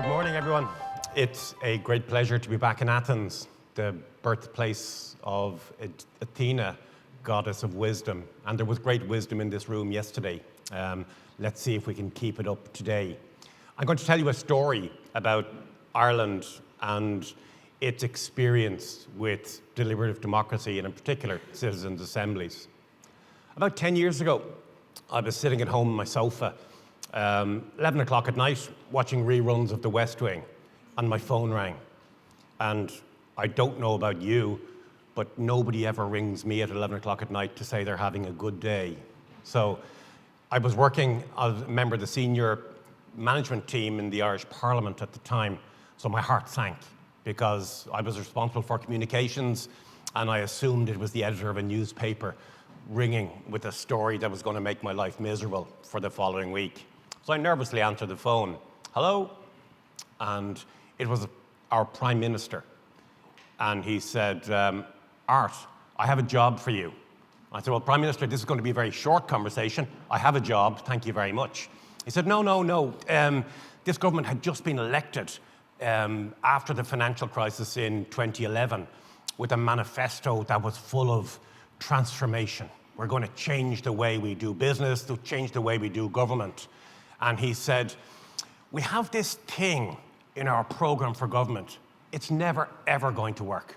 Good morning, everyone. It's a great pleasure to be back in Athens, the birthplace of Athena, goddess of wisdom. And there was great wisdom in this room yesterday. Let's see if we can keep it up today. I'm going to tell you a story about Ireland and its experience with deliberative democracy, and in particular, citizens' assemblies. About 10 years ago, I was sitting at home on my sofa, 11 o'clock at night, watching reruns of The West Wing, and my phone rang. And I don't know about you, but nobody ever rings me at 11 o'clock at night to say they're having a good day. So I was working as a member of the senior management team in the Irish Parliament at the time, so my heart sank because I was responsible for communications, and I assumed it was the editor of a newspaper ringing with a story that was going to make my life miserable for the following week. So I nervously answered the phone. Hello? And it was our Prime Minister. And he said, Art, I have a job for you. I said, well, Prime Minister, this is going to be a very short conversation. I have a job, thank you very much. He said, no. This government had just been elected after the financial crisis in 2011 with a manifesto that was full of transformation. We're going to change the way we do business, to change the way we do government. And he said, we have this thing in our program for government. It's never, ever going to work.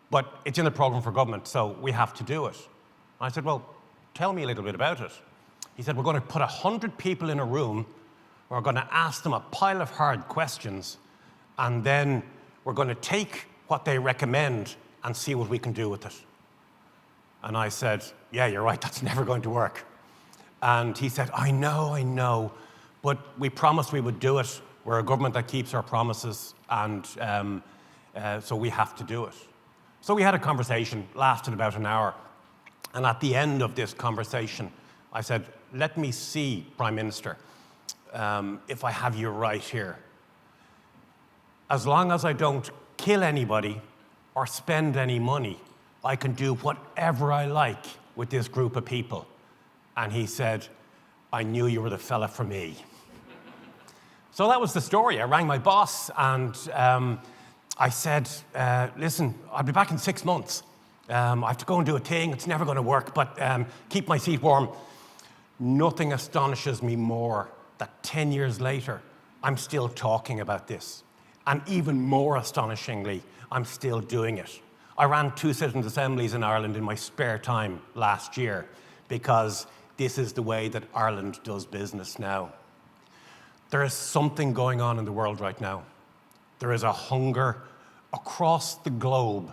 But it's in the program for government, so we have to do it. I said, well, tell me a little bit about it. He said, we're going to put 100 people in a room. We're going to ask them a pile of hard questions, and then we're going to take what they recommend and see what we can do with it. And I said, yeah, you're right, that's never going to work. And he said, I know, but we promised we would do it. We're a government that keeps our promises, and so we have to do it. So we had a conversation, lasted about an hour, and at the end of this conversation, I said, let me see, Prime Minister, if I have you right here. As long as I don't kill anybody or spend any money, I can do whatever I like with this group of people. And he said, I knew you were the fella for me. So that was the story. I rang my boss and I said, listen, I'll be back in 6 months. I have to go and do a thing. It's never going to work, but keep my seat warm. Nothing astonishes me more that 10 years later, I'm still talking about this. And even more astonishingly, I'm still doing it. I ran 2 citizens' assemblies in Ireland in my spare time last year because this is the way that Ireland does business now. There is something going on in the world right now. There is a hunger across the globe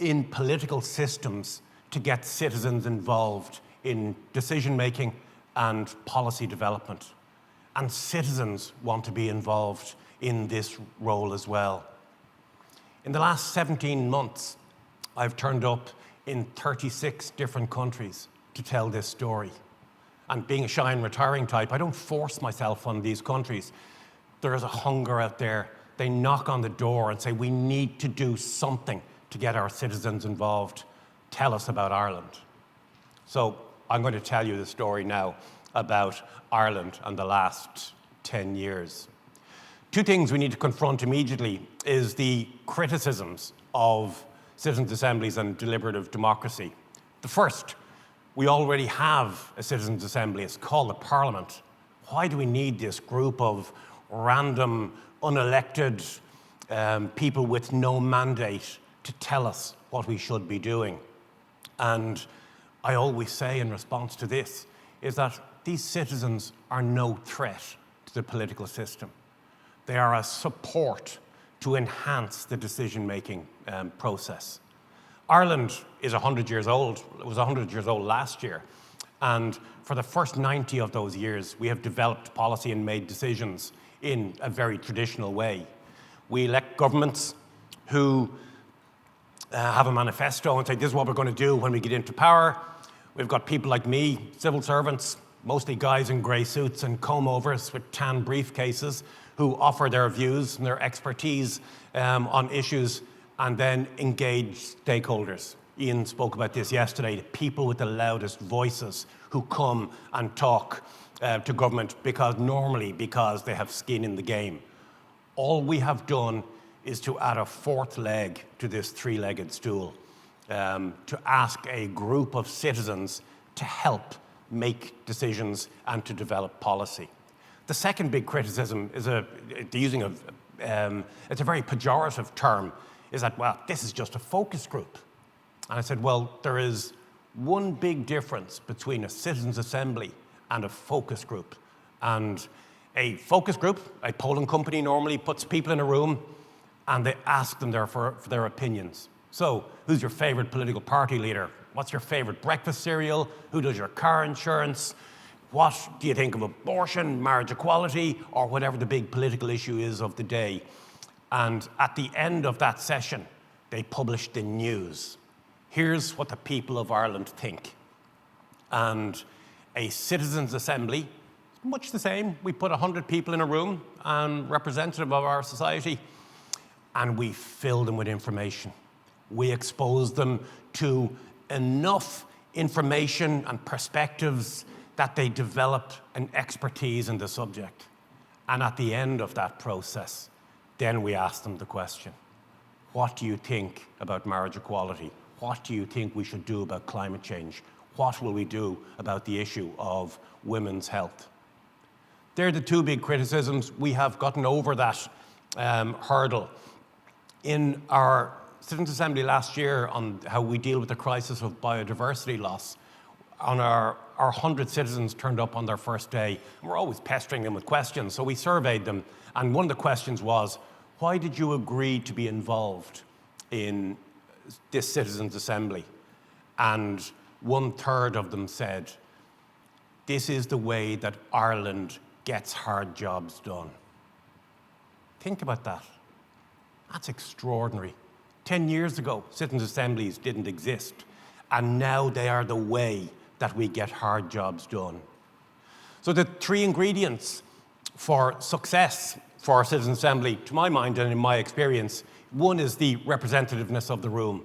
in political systems to get citizens involved in decision-making and policy development. And citizens want to be involved in this role as well. In the last 17 months, I've turned up in 36 different countries to tell this story. And being a shy and retiring type, I don't force myself on these countries. There is a hunger out there. They knock on the door and say, we need to do something to get our citizens involved. Tell us about Ireland. So I'm going to tell you the story now about Ireland and the last 10 years. 2 things we need to confront immediately is the criticisms of citizens' assemblies and deliberative democracy. The first, we already have a citizens' assembly. It's called the Parliament. Why do we need this group of random, unelected people with no mandate to tell us what we should be doing? And I always say in response to this is that these citizens are no threat to the political system. They are a support to enhance the decision-making process. Ireland is 100 years old. It was 100 years old last year. And for the first 90 of those years, we have developed policy and made decisions in a very traditional way. We elect governments who have a manifesto and say, this is what we're going to do when we get into power. We've got people like me, civil servants, mostly guys in grey suits and comb-overs with tan briefcases, who offer their views and their expertise on issues and then engage stakeholders. Ian spoke about this yesterday, people with the loudest voices who come and talk to government because they have skin in the game. All we have done is to add a fourth leg to this three-legged stool, to ask a group of citizens to help make decisions and to develop policy. The second big criticism is it's a very pejorative term, is that, well, this is just a focus group. And I said, well, there is one big difference between a citizens' assembly and a focus group. And a focus group, a polling company normally puts people in a room and they ask them for their opinions. So, who's your favorite political party leader? What's your favorite breakfast cereal? Who does your car insurance? What do you think of abortion, marriage equality, or whatever the big political issue is of the day? And at the end of that session, they published the news. Here's what the people of Ireland think. And a citizens' assembly, much the same. We put 100 people in a room, and representative of our society, and we fill them with information. We expose them to enough information and perspectives that they develop an expertise in the subject. And at the end of that process, then we ask them the question, what do you think about marriage equality? What do you think we should do about climate change? What will we do about the issue of women's health? They're the two big criticisms. We have gotten over that hurdle. In our Citizens' Assembly last year on how we deal with the crisis of biodiversity loss, on our 100 citizens turned up on their first day. We're always pestering them with questions, so we surveyed them. And one of the questions was, why did you agree to be involved in this Citizens' Assembly? And 1/3 of them said, this is the way that Ireland gets hard jobs done. Think about that. That's extraordinary. 10 years ago, citizens' assemblies didn't exist, and now they are the way that we get hard jobs done. So the three ingredients for success for a citizens' assembly, to my mind and in my experience, one is the representativeness of the room.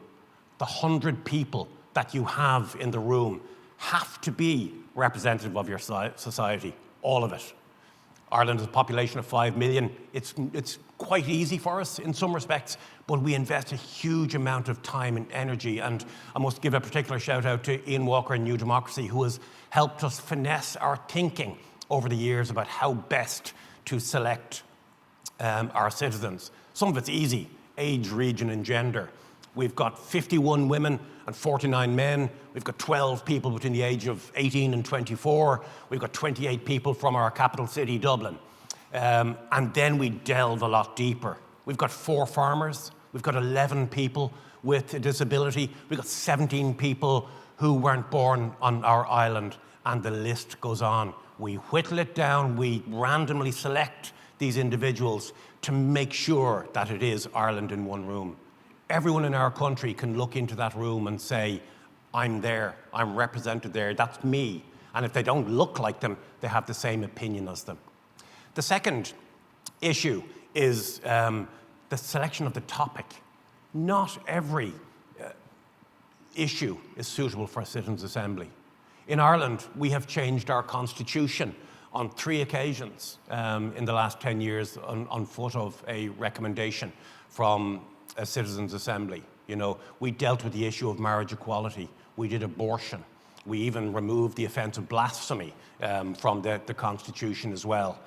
The 100 people that you have in the room have to be representative of your society, all of it. Ireland has a population of 5 million. It's quite easy for us in some respects, but we invest a huge amount of time and energy. And I must give a particular shout out to Ian Walker in New Democracy, who has helped us finesse our thinking over the years about how best to select our citizens. Some of it's easy, age, region, and gender. We've got 51 women and 49 men. We've got 12 people between the age of 18 and 24. We've got 28 people from our capital city, Dublin. And then we delve a lot deeper. We've got 4 farmers. We've got 11 people with a disability. We've got 17 people who weren't born on our island, and the list goes on. We whittle it down. We randomly select these individuals to make sure that it is Ireland in one room. Everyone in our country can look into that room and say, I'm there, I'm represented there, that's me. And if they don't look like them, they have the same opinion as them. The second issue is the selection of the topic. Not every issue is suitable for a citizens' assembly. In Ireland, we have changed our constitution on 3 occasions in the last 10 years on foot of a recommendation from a citizens' assembly. You know, we dealt with the issue of marriage equality. We did abortion. We even removed the offence of blasphemy from the Constitution as well.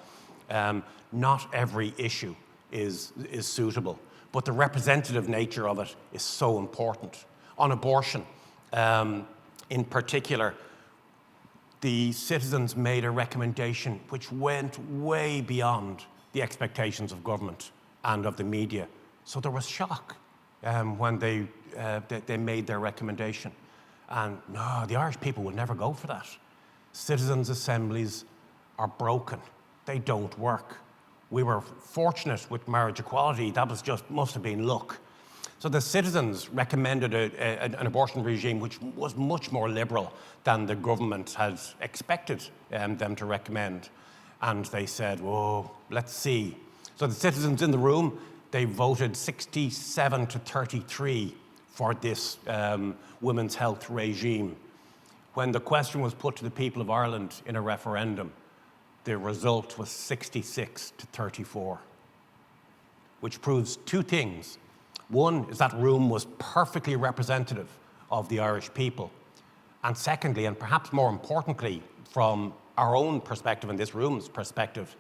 Not every issue is suitable, but the representative nature of it is so important. On abortion, in particular, the citizens made a recommendation which went way beyond the expectations of government and of the media. So there was shock when they made their recommendation. And no, the Irish people would never go for that. Citizens' assemblies are broken. They don't work. We were fortunate with marriage equality. That was just, must have been luck. So the citizens recommended an abortion regime which was much more liberal than the government had expected them to recommend. And they said, whoa, let's see. So the citizens in the room, they voted 67 to 33 for this women's health regime. When the question was put to the people of Ireland in a referendum, the result was 66 to 34, which proves two things. One is that room was perfectly representative of the Irish people. And secondly, and perhaps more importantly, from our own perspective and this room's perspective,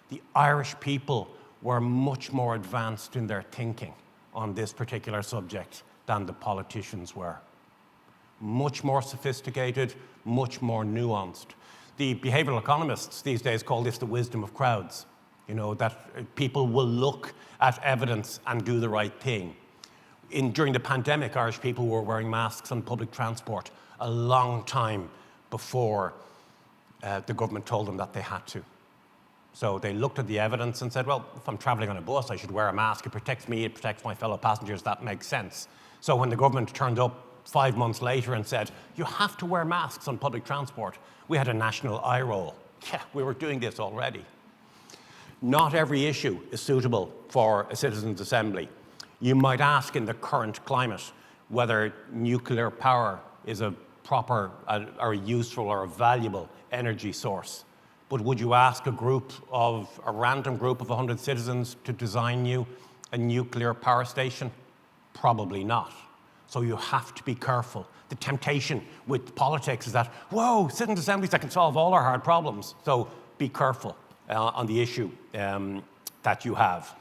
the Irish people were much more advanced in their thinking on this particular subject than the politicians were. Much more sophisticated, much more nuanced. The behavioral economists these days call this the wisdom of crowds. You know, that people will look at evidence and do the right thing. During the pandemic, Irish people were wearing masks on public transport a long time before the government told them that they had to. So they looked at the evidence and said, well, if I'm traveling on a bus, I should wear a mask. It protects me, it protects my fellow passengers. That makes sense. So when the government turned up 5 months later and said, you have to wear masks on public transport, we had a national eye roll. Yeah, we were doing this already. Not every issue is suitable for a citizens' assembly. You might ask in the current climate whether nuclear power is a proper or a useful or a valuable energy source. But would you ask a random group of 100 citizens to design you a nuclear power station? Probably not. So you have to be careful. The temptation with politics is that, whoa, citizens' assemblies that can solve all our hard problems. So be careful on the issue that you have.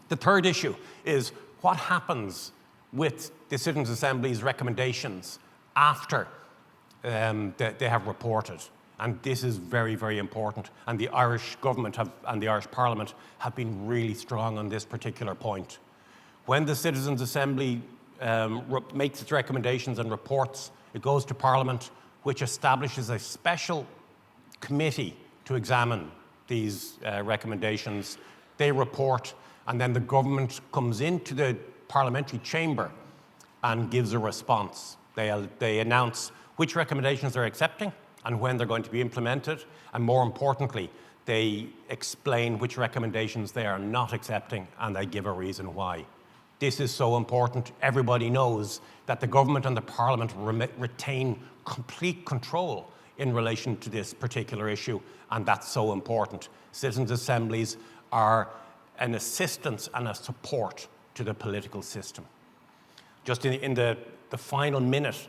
The third issue is what happens with the citizens' assemblies' recommendations after they have reported. And this is very, very important. And the Irish government and the Irish Parliament have been really strong on this particular point. When the Citizens' Assembly makes its recommendations and reports, it goes to Parliament, which establishes a special committee to examine these recommendations. They report, and then the government comes into the parliamentary chamber and gives a response. They announce which recommendations they're accepting and when they're going to be implemented, and more importantly, they explain which recommendations they are not accepting, and they give a reason why. This is so important. Everybody knows that the government and the Parliament retain complete control in relation to this particular issue, and that's so important. Citizens' assemblies are an assistance and a support to the political system. Just in the final minute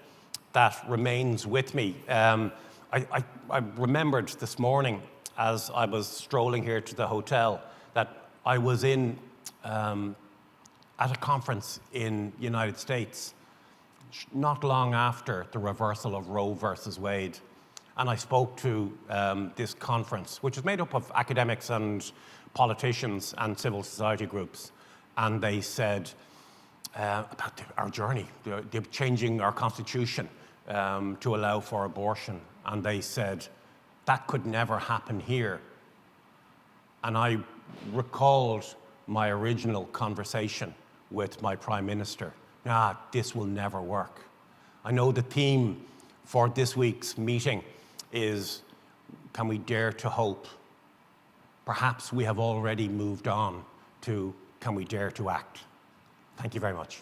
that remains with me, I remembered this morning as I was strolling here to the hotel that I was at a conference in the United States not long after the reversal of Roe versus Wade. And I spoke to this conference, which is made up of academics and politicians and civil society groups. And they said about our journey, they're changing our constitution to allow for abortion. And they said, that could never happen here. And I recalled my original conversation with my Prime Minister. This will never work. I know the theme for this week's meeting is, can we dare to hope? Perhaps we have already moved on to, can we dare to act? Thank you very much.